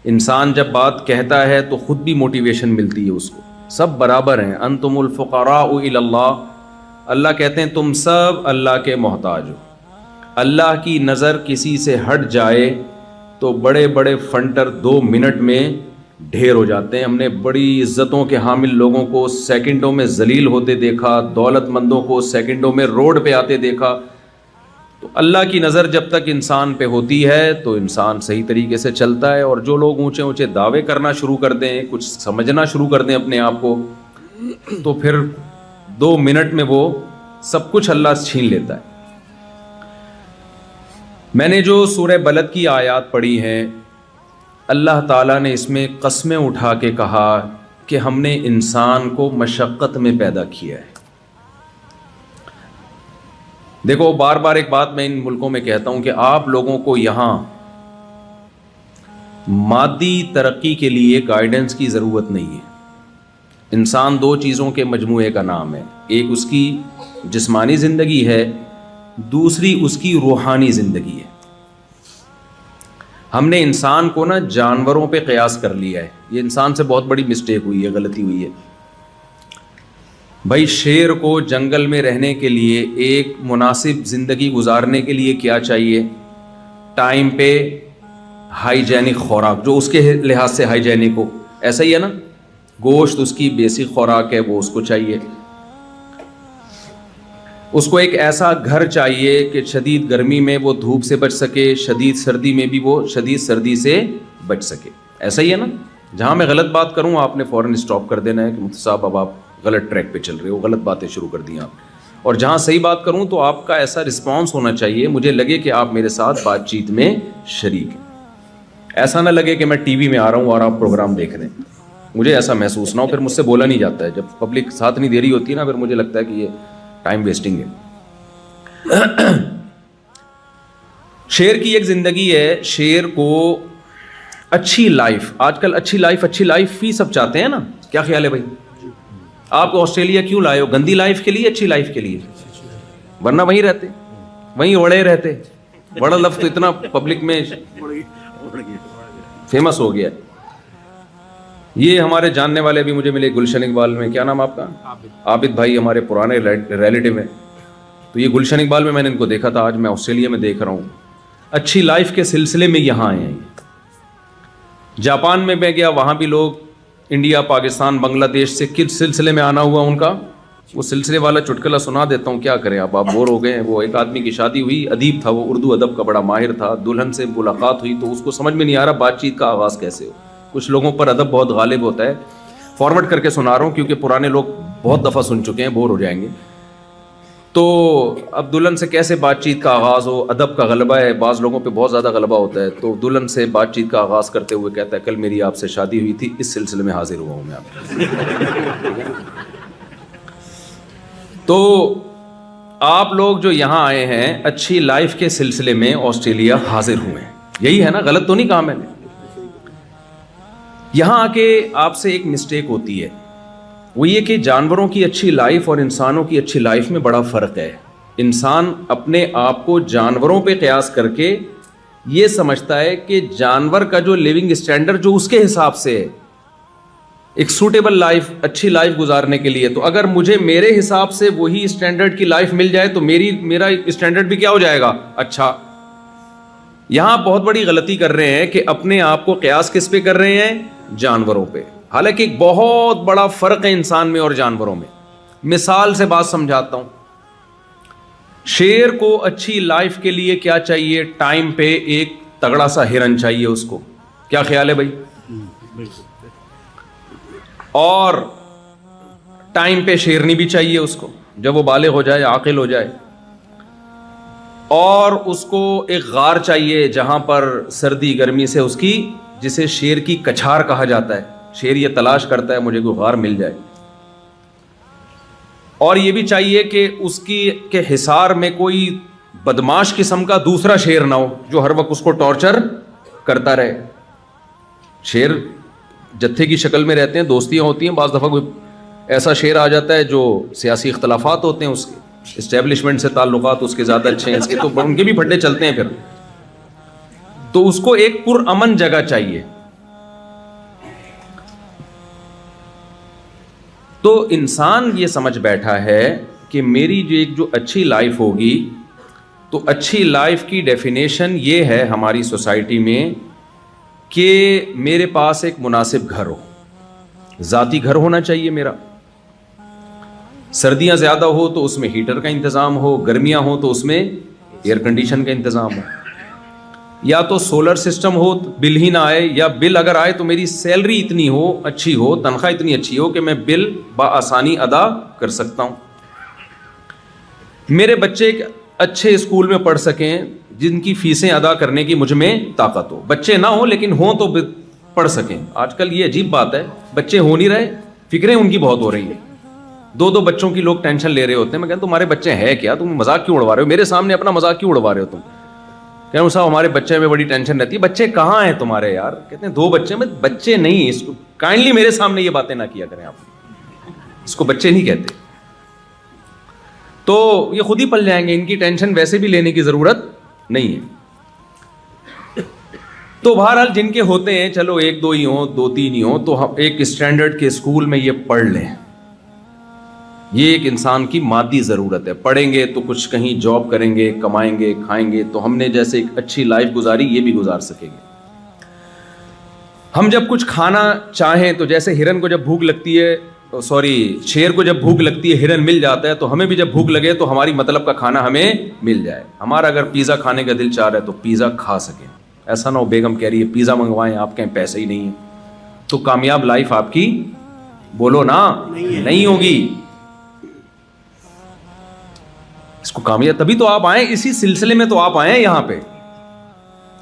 انسان جب بات کہتا ہے تو خود بھی موٹیویشن ملتی ہے اس کو. سب برابر ہیں. انتم الفقراء الی اللہ. اللہ کہتے ہیں تم سب اللہ کے محتاج ہو. اللہ کی نظر کسی سے ہٹ جائے تو بڑے بڑے فنٹر 2 منٹ میں ڈھیر ہو جاتے ہیں. ہم نے بڑی عزتوں کے حامل لوگوں کو سیکنڈوں میں ذلیل ہوتے دیکھا, دولت مندوں کو سیکنڈوں میں روڈ پہ آتے دیکھا. تو اللہ کی نظر جب تک انسان پہ ہوتی ہے تو انسان صحیح طریقے سے چلتا ہے. اور جو لوگ اونچے اونچے دعوے کرنا شروع کر دیں, کچھ سمجھنا شروع کر دیں اپنے آپ کو, تو پھر 2 منٹ میں وہ سب کچھ اللہ چھین لیتا ہے. میں نے جو سورہ بلد کی آیات پڑھی ہیں, اللہ تعالیٰ نے اس میں قسمیں اٹھا کے کہا کہ ہم نے انسان کو مشقت میں پیدا کیا ہے. دیکھو بار بار ایک بات میں ان ملکوں میں کہتا ہوں کہ آپ لوگوں کو یہاں مادی ترقی کے لیے گائیڈنس کی ضرورت نہیں ہے. انسان 2 چیزوں کے مجموعے کا نام ہے. ایک اس کی جسمانی زندگی ہے, دوسری اس کی روحانی زندگی ہے. ہم نے انسان کو نا جانوروں پہ قیاس کر لیا ہے. یہ انسان سے بہت بڑی مسٹیک ہوئی ہے, غلطی ہوئی ہے. بھائی شیر کو جنگل میں رہنے کے لیے, ایک مناسب زندگی گزارنے کے لیے کیا چاہیے؟ ٹائم پہ ہائیجینک خوراک, جو اس کے لحاظ سے ہائیجینک ہو. ایسا ہی ہے نا, گوشت اس کی بیسک خوراک ہے, وہ اس کو چاہیے. اس کو ایک ایسا گھر چاہیے کہ شدید گرمی میں وہ دھوپ سے بچ سکے, شدید سردی میں بھی وہ شدید سردی سے بچ سکے. ایسا ہی ہے نا. جہاں میں غلط بات کروں آپ نے فوراً اسٹاپ کر دینا ہے کہ مفتی صاحب اب آپ غلط ٹریک پہ چل رہے ہو, غلط باتیں شروع کر دیں آپ. اور جہاں صحیح بات کروں تو آپ کا ایسا رسپانس ہونا چاہیے, مجھے لگے کہ آپ میرے ساتھ بات چیت میں شریک ہیں. ایسا نہ لگے کہ میں ٹی وی میں آ رہا ہوں اور آپ پروگرام دیکھ رہے ہیں. مجھے ایسا محسوس نہ ہو, پھر مجھ سے بولا نہیں جاتا ہے. جب پبلک ساتھ نہیں دے رہی ہوتی ہے نا, پھر مجھے لگتا ہے کہ یہ ٹائم ویسٹنگ ہے. شیر کی ایک زندگی ہے. شیر کو اچھی لائف, آج کل اچھی لائف ہی سب چاہتے ہیں نا. کیا خیال ہے بھائی؟ آپ کو آسٹریلیا کیوں لائے ہو؟ گندی لائف کے لیے, اچھی لائف کے لیے؟ ورنہ وہیں رہتے, وہیں اڑے رہتے. بڑا لفظ تو اتنا پبلک میں فیمس ہو گیا. یہ ہمارے جاننے والے بھی مجھے ملے گلشن اقبال میں. کیا نام آپ کا؟ عابد بھائی, ہمارے پرانے ریلیٹیو ہیں. تو یہ گلشن اقبال میں نے ان کو دیکھا تھا, آج میں آسٹریلیا میں دیکھ رہا ہوں. اچھی لائف کے سلسلے میں یہاں آئے ہیں. جاپان میں میں گیا, وہاں بھی لوگ انڈیا, پاکستان, بنگلہ دیش سے کس سلسلے میں آنا ہوا ان کا, وہ سلسلے والا چٹکلا سنا دیتا ہوں. کیا کریں آپ بور ہو گئے ہیں. وہ ایک آدمی کی شادی ہوئی, ادیب تھا وہ, اردو ادب کا بڑا ماہر تھا. دلہن سے ملاقات ہوئی تو اس کو سمجھ میں نہیں آ رہا بات چیت کا آغاز کیسے ہو. کچھ لوگوں پر ادب بہت غالب ہوتا ہے. فارورڈ کر کے سنا رہا ہوں کیونکہ پرانے لوگ بہت دفعہ سن چکے ہیں, بور ہو جائیں گے. تو اب دلہن سے کیسے بات چیت کا آغاز ہو, ادب کا غلبہ ہے, بعض لوگوں پہ بہت زیادہ غلبہ ہوتا ہے. تو دلہن سے بات چیت کا آغاز کرتے ہوئے کہتا ہے کل میری آپ سے شادی ہوئی تھی, اس سلسلے میں حاضر ہوا ہوں میں آپ. تو آپ لوگ جو یہاں آئے ہیں اچھی لائف کے سلسلے میں آسٹریلیا حاضر ہوئے ہیں, یہی ہے نا؟ غلط تو نہیں کہا میں نے؟ یہاں آ کے آپ سے ایک مسٹیک ہوتی ہے, وہ یہ کہ جانوروں کی اچھی لائف اور انسانوں کی اچھی لائف میں بڑا فرق ہے. انسان اپنے آپ کو جانوروں پہ قیاس کر کے یہ سمجھتا ہے کہ جانور کا جو لیونگ اسٹینڈرڈ جو اس کے حساب سے ہے, ایک سوٹیبل لائف, اچھی لائف گزارنے کے لیے, تو اگر مجھے میرے حساب سے وہی اسٹینڈرڈ کی لائف مل جائے تو میرا اسٹینڈرڈ بھی کیا ہو جائے گا, اچھا. یہاں بہت بڑی غلطی کر رہے ہیں کہ اپنے آپ کو قیاس کس پہ کر رہے ہیں؟ جانوروں پہ. حالانکہ ایک بہت بڑا فرق ہے انسان میں اور جانوروں میں. مثال سے بات سمجھاتا ہوں. شیر کو اچھی لائف کے لیے کیا چاہیے؟ ٹائم پہ ایک تگڑا سا ہرن چاہیے اس کو. کیا خیال ہے بھائی؟ اور ٹائم پہ شیرنی بھی چاہیے اس کو جب وہ بالغ ہو جائے, عاقل ہو جائے. اور اس کو ایک غار چاہیے جہاں پر سردی گرمی سے اس کی, جسے شیر کی کچھار کہا جاتا ہے. شیر یہ تلاش کرتا ہے مجھے کوئی غار مل جائے. اور یہ بھی چاہیے کہ اس کی کے حصار میں کوئی بدماش قسم کا دوسرا شیر نہ ہو جو ہر وقت اس کو ٹارچر کرتا رہے. شیر جتھے کی شکل میں رہتے ہیں, دوستیاں ہوتی ہیں, بعض دفعہ کوئی ایسا شیر آ جاتا ہے جو سیاسی اختلافات ہوتے ہیں, اس کے اسٹیبلشمنٹ سے تعلقات اس کے زیادہ اچھے ہیں, اس کے تو ان کے بھی پھڈے چلتے ہیں پھر. تو اس کو ایک پرامن جگہ چاہیے. تو انسان یہ سمجھ بیٹھا ہے کہ میری جو اچھی لائف ہوگی، تو اچھی لائف کی ڈیفینیشن یہ ہے ہماری سوسائٹی میں کہ میرے پاس ایک مناسب گھر ہو، ذاتی گھر ہونا چاہیے میرا، سردیاں زیادہ ہو تو اس میں ہیٹر کا انتظام ہو، گرمیاں ہو تو اس میں ایئر کنڈیشن کا انتظام ہو، یا تو سولر سسٹم ہو بل ہی نہ آئے، یا بل اگر آئے تو میری سیلری اتنی ہو، اچھی ہو، تنخواہ اتنی اچھی ہو کہ میں بل بآسانی ادا کر سکتا ہوں، میرے بچے ایک اچھے اسکول میں پڑھ سکیں جن کی فیسیں ادا کرنے کی مجھ میں طاقت ہو، بچے نہ ہوں لیکن ہوں تو پڑھ سکیں۔ آج کل یہ عجیب بات ہے، بچے ہو نہیں رہے، فکریں ان کی بہت ہو رہی ہیں، دو بچوں کی لوگ ٹینشن لے رہے ہوتے ہیں۔ میں کہتا ہوں تمہارے بچے ہیں کیا، تم مذاق کیوں اڑوا رہے ہو، میرے سامنے اپنا مذاق کیوں اڑوا رہے ہو تم؟ کہہ رہا ہوں صاحب ہمارے بچے میں بڑی ٹینشن رہتی ہے۔ بچے کہاں ہیں تمہارے یار؟ کہتے ہیں 2 بچے، میں بچے نہیں، اس کو کائنڈلی میرے سامنے یہ باتیں نہ کیا کریں، آپ اس کو بچے نہیں کہتے، تو یہ خود ہی پل جائیں گے، ان کی ٹینشن ویسے بھی لینے کی ضرورت نہیں ہے۔ تو بہرحال جن کے ہوتے ہیں، چلو 1-2 ہی ہوں، 2-3 ہی ہوں، تو ہم ایک اسٹینڈرڈ کے اسکول میں یہ پڑھ لیں، یہ ایک انسان کی مادی ضرورت ہے۔ پڑھیں گے تو کچھ کہیں جاب کریں گے، کمائیں گے، کھائیں گے، تو ہم نے جیسے ایک اچھی لائف گزاری یہ بھی گزار سکیں گے۔ ہم جب کچھ کھانا چاہیں تو جیسے ہرن کو جب بھوک لگتی ہے، شیر کو جب بھوک لگتی ہے ہرن مل جاتا ہے، تو ہمیں بھی جب بھوک لگے تو ہماری مطلب کا کھانا ہمیں مل جائے۔ ہمارا اگر پیزا کھانے کا دل چاہ رہا ہے تو پیزا کھا سکیں، ایسا نہ ہو بیگم کہہ رہی ہے پیزا منگوائیں، آپ کہیں پیسے ہی نہیں ہیں، تو کامیاب لائف آپ کی بولو نا نہیں ہوگی۔ اس کو کامیاب تبھی تو آپ آئیں، اسی سلسلے میں تو آپ آئیں یہاں پہ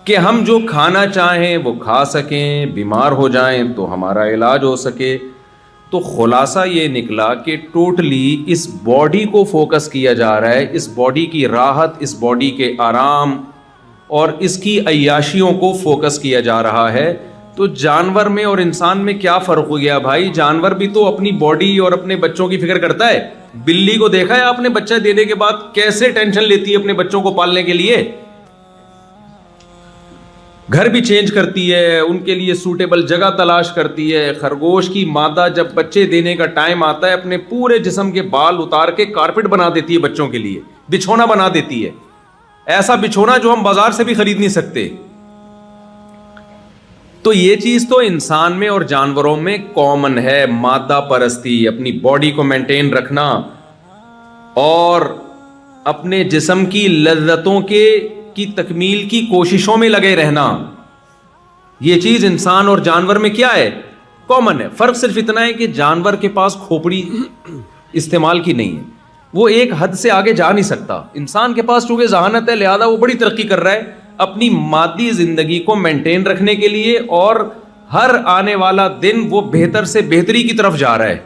کہ ہم جو کھانا چاہیں وہ کھا سکیں، بیمار ہو جائیں تو ہمارا علاج ہو سکے۔ تو خلاصہ یہ نکلا کہ ٹوٹلی اس باڈی کو فوکس کیا جا رہا ہے، اس باڈی کی راحت، اس باڈی کے آرام اور اس کی عیاشیوں کو فوکس کیا جا رہا ہے۔ تو جانور میں اور انسان میں کیا فرق ہو گیا بھائی؟ جانور بھی تو اپنی باڈی اور اپنے بچوں کی فکر کرتا ہے۔ بلی کو دیکھا ہے آپ نے بچہ دینے کے بعد کیسے ٹینشن لیتی ہے اپنے بچوں کو پالنے کے لیے، گھر بھی چینج کرتی ہے، ان کے لیے سوٹیبل جگہ تلاش کرتی ہے۔ خرگوش کی مادہ جب بچے دینے کا ٹائم آتا ہے اپنے پورے جسم کے بال اتار کے کارپٹ بنا دیتی ہے بچوں کے لیے، بچھونا بنا دیتی ہے، ایسا بچھونا جو ہم بازار سے بھی خرید نہیں سکتے۔ تو یہ چیز تو انسان میں اور جانوروں میں کامن ہے، مادہ پرستی، اپنی باڈی کو مینٹین رکھنا اور اپنے جسم کی لذتوں کی تکمیل کی کوششوں میں لگے رہنا، یہ چیز انسان اور جانور میں کیا ہے؟ کامن ہے۔ فرق صرف اتنا ہے کہ جانور کے پاس کھوپڑی استعمال کی نہیں ہے، وہ ایک حد سے آگے جا نہیں سکتا۔ انسان کے پاس چونکہ ذہانت ہے، لہذا وہ بڑی ترقی کر رہا ہے اپنی مادی زندگی کو مینٹین رکھنے کے لیے، اور ہر آنے والا دن وہ بہتر سے بہتری کی طرف جا رہا ہے۔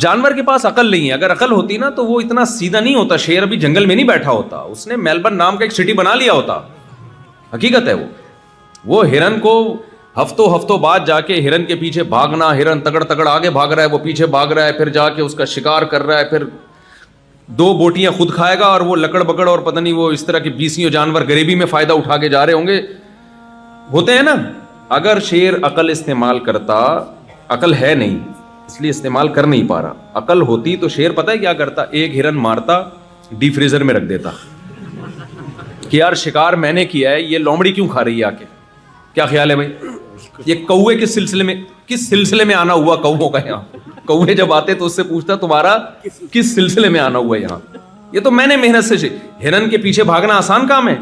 جانور کے پاس عقل نہیں ہے، اگر عقل ہوتی نا تو وہ اتنا سیدھا نہیں ہوتا، شیر ابھی جنگل میں نہیں بیٹھا ہوتا، اس نے میلبرن نام کا ایک سٹی بنا لیا ہوتا، حقیقت ہے۔ وہ ہرن کو ہفتوں بعد جا کے ہرن کے پیچھے بھاگنا، ہرن تگڑ آگے بھاگ رہا ہے، وہ پیچھے بھاگ رہا ہے، پھر جا کے اس کا شکار کر رہا ہے، پھر 2 بوٹیاں خود کھائے گا اور وہ لکڑ بکڑ اور پتہ نہیں وہ اس طرح کے 20 جانور غریبی میں فائدہ اٹھا کے جا رہے ہوں گے، ہوتے ہیں نا۔ اگر شیر عقل استعمال کرتا، عقل ہے نہیں اس لیے استعمال کر نہیں پا رہا، عقل ہوتی تو شیر پتہ ہے کیا کرتا؟ ایک ہرن مارتا، ڈی فریزر میں رکھ دیتا کہ یار شکار میں نے کیا ہے، یہ لومڑی کیوں کھا رہی ہے آ کے؟ کیا خیال ہے بھائی؟ یہ کوے کس سلسلے میں آنا ہوا کووں کا؟ یہاں کوے جب آتے تو اس سے پوچھتا تمہارا کس سلسلے میں آنا ہوا یہاں؟ یہ تو میں نے محنت سے، ہرن کے پیچھے بھاگنا آسان کام ہے،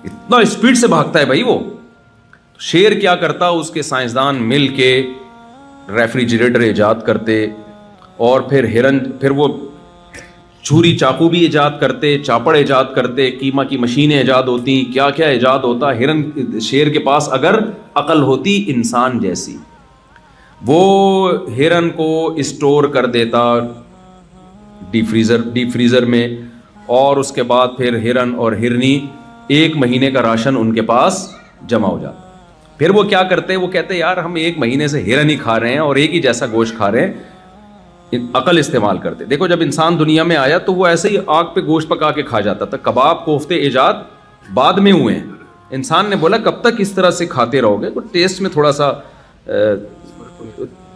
اتنا اسپیڈ سے بھاگتا ہے بھائی وہ۔ شیر کیا کرتا؟ اس کے سائنسدان مل کے ریفریجریٹر ایجاد کرتے، اور پھر وہ چھری چاقو بھی ایجاد کرتے، چاپڑ ایجاد کرتے، قیمہ کی مشینیں ایجاد ہوتی، کیا کیا ایجاد ہوتا۔ شیر کے پاس اگر عقل ہوتی انسان جیسی، وہ ہرن کو اسٹور کر دیتا ڈی فریزر میں، اور اس کے بعد پھر ہرن اور ہرنی 1 مہینے کا راشن ان کے پاس جمع ہو جاتا۔ پھر وہ کیا کرتے؟ وہ کہتے یار ہم 1 مہینے سے ہرن ہی کھا رہے ہیں اور ایک ہی جیسا گوشت کھا رہے ہیں، عقل استعمال کرتے۔ دیکھو جب انسان دنیا میں آیا تو وہ ایسے ہی آگ پہ گوشت پکا کے کھا جاتا تھا، کباب کوفتے ایجاد بعد میں ہوئے ہیں۔ انسان نے بولا کب تک اس طرح سے کھاتے رہو گے، ٹیسٹ میں تھوڑا سا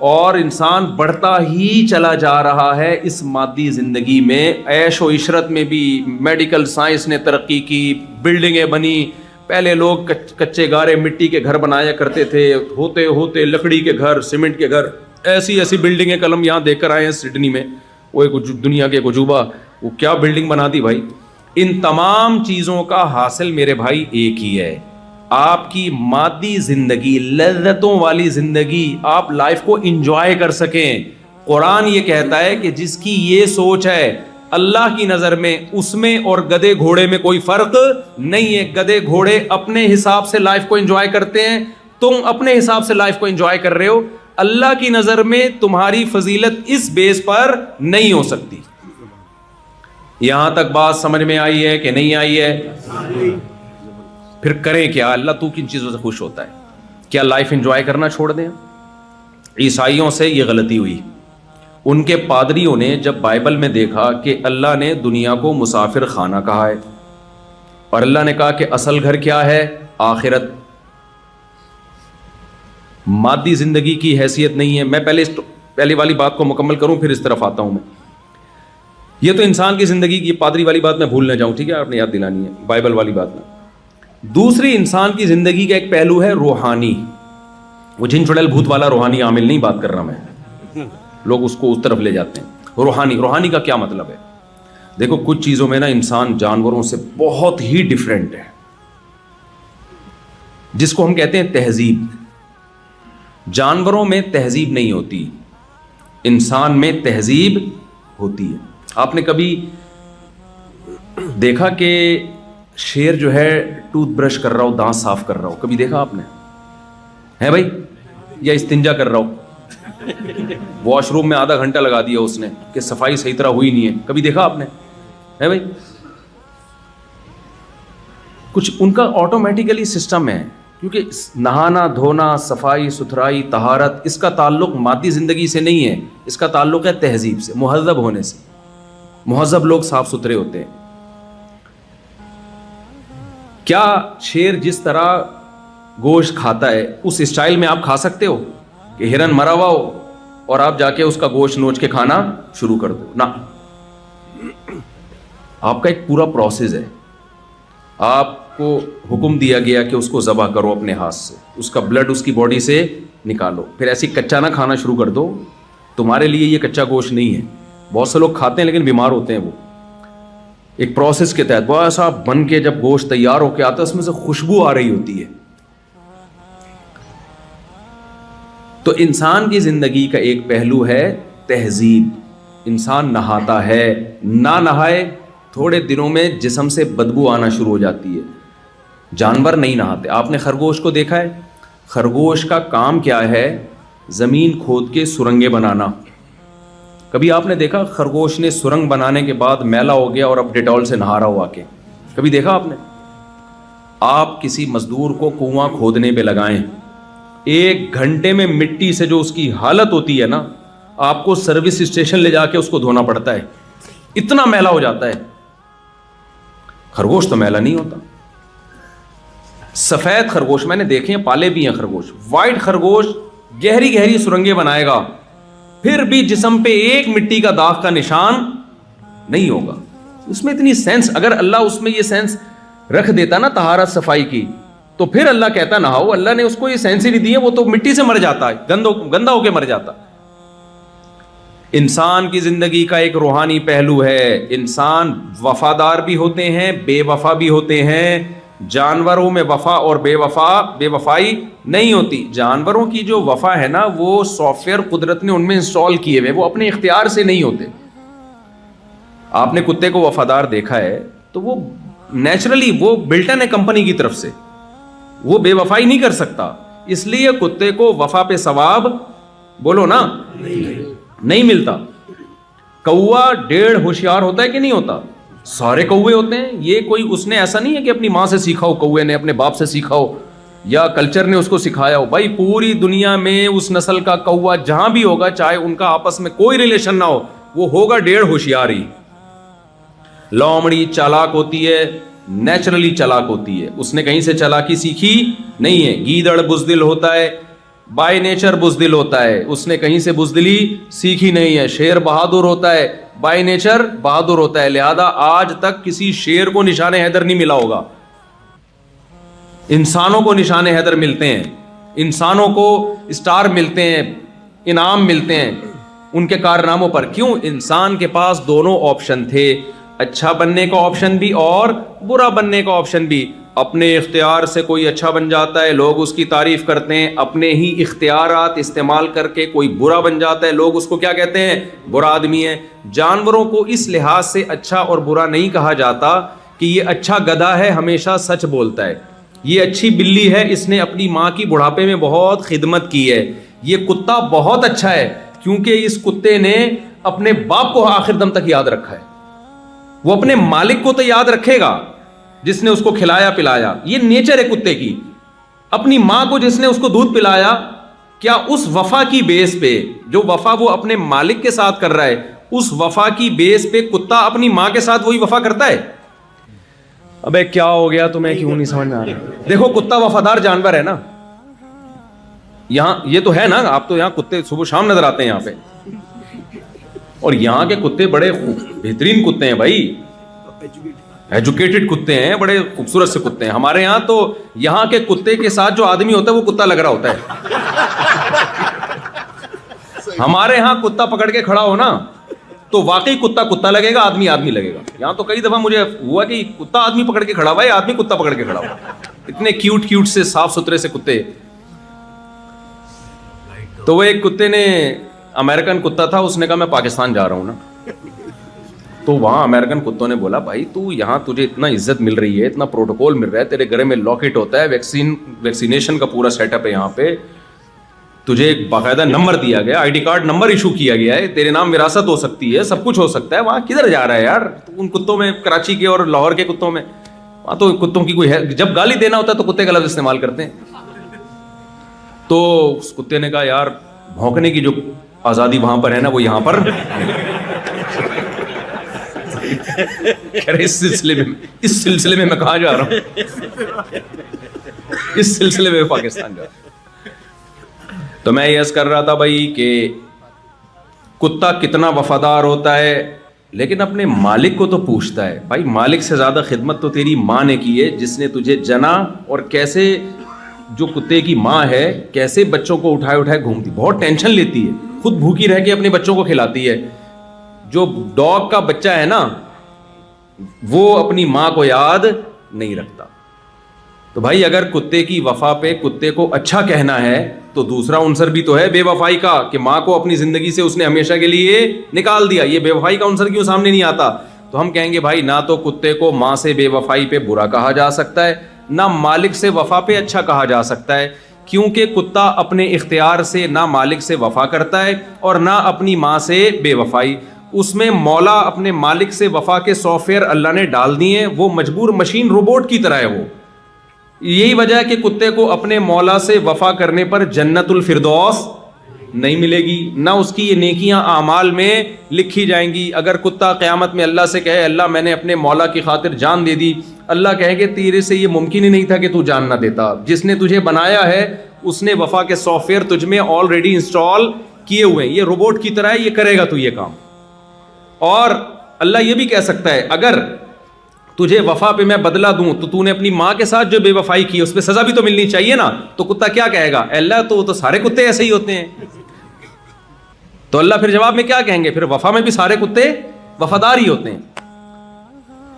اور انسان بڑھتا ہی چلا جا رہا ہے اس مادی زندگی میں. عیش و عشرت میں بھی میڈیکل سائنس نے ترقی کی, بلڈنگیں بنی. پہلے لوگ کچے گارے مٹی کے گھر بنایا کرتے تھے, ہوتے ہوتے لکڑی کے گھر, سیمنٹ کے گھر, ایسی ایسی بلڈنگیں کلم یہاں دیکھ کر آئے ہیں سڈنی میں. وہ ایک دنیا کے عجوبہ, وہ کیا بلڈنگ بنا دی بھائی. ان تمام چیزوں کا حاصل میرے بھائی ایک ہی ہے, آپ کی مادی زندگی, لذتوں والی زندگی, آپ لائف کو انجوائے کر سکیں. قرآن یہ کہتا ہے کہ جس کی یہ سوچ ہے اللہ کی نظر میں اس میں اور گدھے گھوڑے میں کوئی فرق نہیں ہے. گدھے گھوڑے اپنے حساب سے لائف کو انجوائے کرتے ہیں, تم اپنے حساب سے لائف کو انجوائے کر رہے ہو. اللہ کی نظر میں تمہاری فضیلت اس بیس پر نہیں ہو سکتی. یہاں تک بات سمجھ میں آئی ہے کہ نہیں آئی ہے؟ پھر کریں کیا؟ اللہ تو کن چیزوں سے خوش ہوتا ہے؟ کیا لائف انجوائے کرنا چھوڑ دیں؟ عیسائیوں سے یہ غلطی ہوئی. ان کے پادریوں نے جب بائبل میں دیکھا کہ اللہ نے دنیا کو مسافر خانہ کہا ہے اور اللہ نے کہا کہ اصل گھر کیا ہے؟ آخرت. مادی زندگی کی حیثیت نہیں ہے. میں پہلی والی بات کو مکمل کروں پھر اس طرف آتا ہوں. میں یہ تو انسان کی زندگی کی پادری والی بات میں بھول نہ جاؤں, ٹھیک ہے, آپ نے یاد دلانی ہے بائبل والی بات میں. دوسری انسان کی زندگی کا ایک پہلو ہے روحانی. وہ جن چڑیل بھوت والا روحانی عامل نہیں بات کر رہا میں, لوگ اس کو اس طرف لے جاتے ہیں. روحانی کا کیا مطلب ہے؟ دیکھو کچھ چیزوں میں نا انسان جانوروں سے بہت ہی ڈیفرنٹ ہے, جس کو ہم کہتے ہیں تہذیب. جانوروں میں تہذیب نہیں ہوتی, انسان میں تہذیب ہوتی ہے. آپ نے کبھی دیکھا کہ شیر جو ہے ٹوتھ برش کر رہا ہو, دانت صاف کر رہا ہو؟ کبھی دیکھا آپ نے؟ ہے بھائی, یا استنجا کر رہا ہو, واش روم میں آدھا گھنٹہ لگا دیا اس نے کہ صفائی صحیح طرح ہوئی نہیں ہے, کبھی دیکھا آپ نے؟ ہے بھائی, کچھ ان کا آٹومیٹیکلی سسٹم ہے, کیونکہ نہانا دھونا, صفائی ستھرائی, طہارت, اس کا تعلق مادی زندگی سے نہیں ہے, اس کا تعلق ہے تہذیب سے, مہذب ہونے سے. مہذب لوگ صاف ستھرے ہوتے ہیں. کیا شیر جس طرح گوشت کھاتا ہے اس اسٹائل میں آپ کھا سکتے ہو کہ ہرن مرا ہوا ہو اور آپ جا کے اس کا گوشت نوچ کے کھانا شروع کر دو؟ نہ, آپ کا ایک پورا پروسیس ہے. آپ کو حکم دیا گیا کہ اس کو ذبح کرو اپنے ہاتھ سے, اس کا بلڈ اس کی باڈی سے نکالو, پھر ایسی کچا نہ کھانا شروع کر دو. تمہارے لیے یہ کچا گوشت نہیں ہے. بہت سے لوگ کھاتے ہیں لیکن بیمار ہوتے ہیں. وہ ایک پروسیس کے تحت وہ ایسا بن کے جب گوشت تیار ہو کے آتا ہے اس میں سے خوشبو آ رہی ہوتی ہے. تو انسان کی زندگی کا ایک پہلو ہے تہذیب. انسان نہاتا ہے, نہ نہائے تھوڑے دنوں میں جسم سے بدبو آنا شروع ہو جاتی ہے. جانور نہیں نہاتے. آپ نے خرگوش کو دیکھا ہے؟ خرگوش کا کام کیا ہے؟ زمین کھود کے سرنگیں بنانا. کبھی آپ نے دیکھا خرگوش نے سرنگ بنانے کے بعد میلا ہو گیا اور اب ڈیٹول سے نہا رہا ہو آ کے؟ کبھی دیکھا آپ نے؟ آپ کسی مزدور کو کنواں کھودنے پہ لگائیں, 1 گھنٹے میں مٹی سے جو اس کی حالت ہوتی ہے نا, آپ کو سروس اسٹیشن لے جا کے اس کو دھونا پڑتا ہے, اتنا میلا ہو جاتا ہے. خرگوش تو میلا نہیں ہوتا. سفید خرگوش میں نے دیکھے ہیں, پالے بھی ہیں خرگوش. وائٹ خرگوش گہری گہری سرنگیں بنائے گا, پھر بھی جسم پہ ایک مٹی کا داغ کا نشان نہیں ہوگا. اس میں اتنی سینس, اگر اللہ اس میں یہ سینس رکھ دیتا نا طہارت صفائی کی, تو پھر اللہ کہتا نہاؤ. اللہ نے اس کو یہ سینس ہی نہیں دی ہے, وہ تو مٹی سے مر جاتا ہے, گندا ہو کے مر جاتا. انسان کی زندگی کا ایک روحانی پہلو ہے. انسان وفادار بھی ہوتے ہیں, بے وفا بھی ہوتے ہیں. جانوروں میں وفا اور بے وفائی نہیں ہوتی. جانوروں کی جو وفا ہے نا, وہ سافٹ ویئر قدرت نے ان میں انسٹال کیے ہوئے, وہ اپنے اختیار سے نہیں ہوتے. آپ نے کتے کو وفادار دیکھا ہے تو وہ نیچرلی وہ بلٹن ہے کمپنی کی طرف سے, وہ بے وفائی نہیں کر سکتا. اس لیے کتے کو وفا پہ ثواب بولو نا نہیں ملتا. کوا 1.5 ہوشیار ہوتا ہے کہ نہیں ہوتا؟ سارے کوے ہوتے ہیں. یہ کوئی اس نے ایسا نہیں ہے کہ اپنی ماں سے سیکھا ہو, کوے نے اپنے باپ سے سیکھا ہو, یا کلچر نے اس کو سکھایا ہو. بھائی پوری دنیا میں اس نسل کا کوا جہاں بھی ہوگا, چاہے ان کا آپس میں کوئی ریلیشن نہ ہو, وہ ہوگا 1.5 ہوشیار ہی. لومڑی چالاک ہوتی ہے, نیچرلی چالاک ہوتی ہے, اس نے کہیں سے چالاکی سیکھی نہیں ہے. گیدڑ بزدل ہوتا ہے, بائی نیچر بزدل ہوتا ہے, اس نے کہیں سے بزدلی سیکھی نہیں ہے. شیر بہادر ہوتا ہے, بائی نیچر بہادر ہوتا ہے. لہذا آج تک کسی شیر کو نشان حیدر نہیں ملا ہوگا. انسانوں کو نشان حیدر ملتے ہیں, انسانوں کو اسٹار ملتے ہیں, انعام ملتے ہیں ان کے کارناموں پر. کیوں؟ انسان کے پاس دونوں آپشن تھے, اچھا بننے کا آپشن بھی اور برا بننے کا آپشن بھی. اپنے اختیار سے کوئی اچھا بن جاتا ہے, لوگ اس کی تعریف کرتے ہیں. اپنے ہی اختیارات استعمال کر کے کوئی برا بن جاتا ہے, لوگ اس کو کیا کہتے ہیں؟ برا آدمی ہے. جانوروں کو اس لحاظ سے اچھا اور برا نہیں کہا جاتا کہ یہ اچھا گدھا ہے, ہمیشہ سچ بولتا ہے. یہ اچھی بلی ہے, اس نے اپنی ماں کی بڑھاپے میں بہت خدمت کی ہے. یہ کتا بہت اچھا ہے کیونکہ اس کتے نے اپنے باپ کو آخر دم تک یاد رکھا ہے. وہ اپنے مالک کو تو یاد رکھے گا جس نے اس کو کھلایا پلایا. یہ نیچر ہے کتے کی. اپنی ماں کو جس نے اس کو دودھ پلایا, کیا اس وفا کی بیس پہ, جو وفا وہ اپنے مالک کے ساتھ کر رہا ہے, اس وفا کی بیس پہ کتا اپنی ماں کے ساتھ وہی وفا کرتا ہے؟ ابے کیا ہو گیا تمہیں, کیوں نہیں سمجھ میں آ رہا؟ دیکھو کتا وفادار جانور ہے نا. یہاں یہ تو ہے نا, آپ تو یہاں کتے صبح شام نظر آتے ہیں یہاں پہ, اور یہاں کے کتے بڑے بہترین کتے ہیں بھائی, ایجوکیٹڈ کتے ہیں, بڑے خوبصورت سے کتے ہیں. ہمارے یہاں تو یہاں کے کتے کے ساتھ جو آدمی ہوتا ہے وہ کتا لگ رہا ہوتا ہے. ہمارے یہاں کتا پکڑ کے کھڑا ہو نا تو واقعی کتا کتا لگے گا, آدمی آدمی لگے گا. یہاں تو کئی دفعہ مجھے ہوا کہ کتا آدمی پکڑ کے کھڑا ہوا ہے, آدمی کتا پکڑ کے کھڑا ہوا. اتنے کیوٹ کیوٹ سے صاف ستھرے سے کتے. تو وہ ایک کتے نے, امریکن کتا تھا, اس نے کہا میں پاکستان جا رہا ہوں نا. تو وہاں امریکن کتوں نے بولا بھائی تو یہاں تجھے اتنا عزت مل رہی ہے, اتنا پروٹوکول مل رہا ہے, تیرے گھر میں لاکٹ ہوتا ہے, ویکسینیشن کا پورا سیٹ اپ ہے یہاں پہ, تجھے ایک باقاعدہ نمبر دیا گیا, I D card number issue کیا گیا ہے, تیرے نام وراثت ہو سکتی ہے, سب کچھ ہو سکتا ہے, وہاں کدھر جا رہا ہے یار ان کتوں میں, کراچی کے اور لاہور کے کتوں میں؟ وہاں تو کتوں کی کوئی ہے, جب گالی دینا ہوتا ہے تو کتے کا لفظ استعمال کرتے ہیں. تو اس کتے نے کہا یار بھونکنے کی جو آزادی وہاں پر ہے نا وہ یہاں پر اس سلسلے میں میں کہاں جا رہا ہوں, اس سلسلے میں پاکستان جا رہا ہوں. تو میں یہ عرض کر رہا تھا بھائی کہ کتا کتنا وفادار ہوتا ہے لیکن اپنے مالک کو تو پوچھتا ہے. بھائی مالک سے زیادہ خدمت تو تیری ماں نے کی ہے جس نے تجھے جنا, اور کیسے جو کتے کی ماں ہے کیسے بچوں کو اٹھائے اٹھائے گھومتی, بہت ٹینشن لیتی ہے, خود بھوکی رہ کے اپنے بچوں کو کھلاتی ہے. جو ڈاگ کا بچہ ہے نا وہ اپنی ماں کو یاد نہیں رکھتا. تو بھائی اگر کتے کی وفا پہ کتے کو اچھا کہنا ہے تو دوسرا عنصر بھی تو ہے بے وفائی کا, کہ ماں کو اپنی زندگی سے اس نے ہمیشہ کے لیے نکال دیا. یہ بے وفائی کا عنصر کیوں سامنے نہیں آتا؟ تو ہم کہیں گے بھائی نہ تو کتے کو ماں سے بے وفائی پہ برا کہا جا سکتا ہے, نہ مالک سے وفا پہ اچھا کہا جا سکتا ہے, کیونکہ کتا اپنے اختیار سے نہ مالک سے وفا کرتا ہے اور نہ اپنی ماں سے بے وفائی. اس میں مولا اپنے مالک سے وفا کے سافٹ ویئر اللہ نے ڈال دیے ہیں, وہ مجبور مشین روبوٹ کی طرح ہے وہ. یہی وجہ ہے کہ کتے کو اپنے مولا سے وفا کرنے پر جنت الفردوس نہیں ملے گی, نہ اس کی یہ نیکیاں اعمال میں لکھی جائیں گی. اگر کتا قیامت میں اللہ سے کہے اللہ میں نے اپنے مولا کی خاطر جان دے دی, اللہ کہے گے تیرے سے یہ ممکن ہی نہیں تھا کہ تو جان نہ دیتا, جس نے تجھے بنایا ہے اس نے وفا کے سافٹ ویئر تجھ میں آلریڈی انسٹال کیے ہوئے ہیں, یہ روبوٹ کی طرح ہے, یہ کرے گا تو یہ کام. اور اللہ یہ بھی کہہ سکتا ہے اگر تجھے وفا پہ میں بدلہ دوں تو تو نے اپنی ماں کے ساتھ جو بے وفائی کی اس پہ سزا بھی تو ملنی چاہیے نا. تو کتا کیا کہے گا, اللہ تو سارے کتے ایسے ہی ہوتے ہیں. تو اللہ پھر جواب میں کیا کہیں گے, پھر وفا میں بھی سارے کتے وفادار ہی ہوتے ہیں.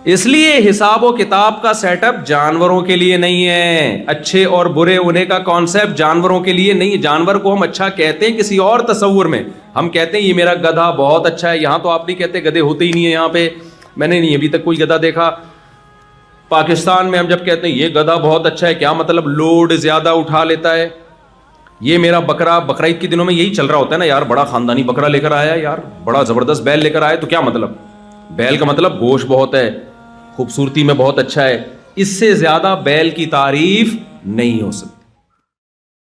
اس لیے حساب و کتاب کا سیٹ اپ جانوروں کے لیے نہیں ہے, اچھے اور برے ہونے کا کانسیپٹ جانوروں کے لیے نہیں. جانور کو ہم اچھا کہتے ہیں کسی اور تصور میں, ہم کہتے ہیں یہ میرا گدھا بہت اچھا ہے. یہاں تو آپ نہیں کہتے, گدھے ہوتے ہی نہیں ہے یہاں پہ, میں نے نہیں ابھی تک کوئی گدھا دیکھا. پاکستان میں ہم جب کہتے ہیں یہ گدھا بہت اچھا ہے, کیا مطلب لوڈ زیادہ اٹھا لیتا ہے. یہ میرا بکرا, بقرعید کے دنوں میں یہی چل رہا ہوتا ہے نا یار, بڑا خاندانی بکرا لے کر آیا یار, بڑا زبردست بیل لے کر آیا. تو کیا مطلب, بیل کا مطلب گوشت بہت ہے, خوبصورتی میں بہت اچھا ہے. اس سے زیادہ بیل کی تعریف نہیں ہو سکتی.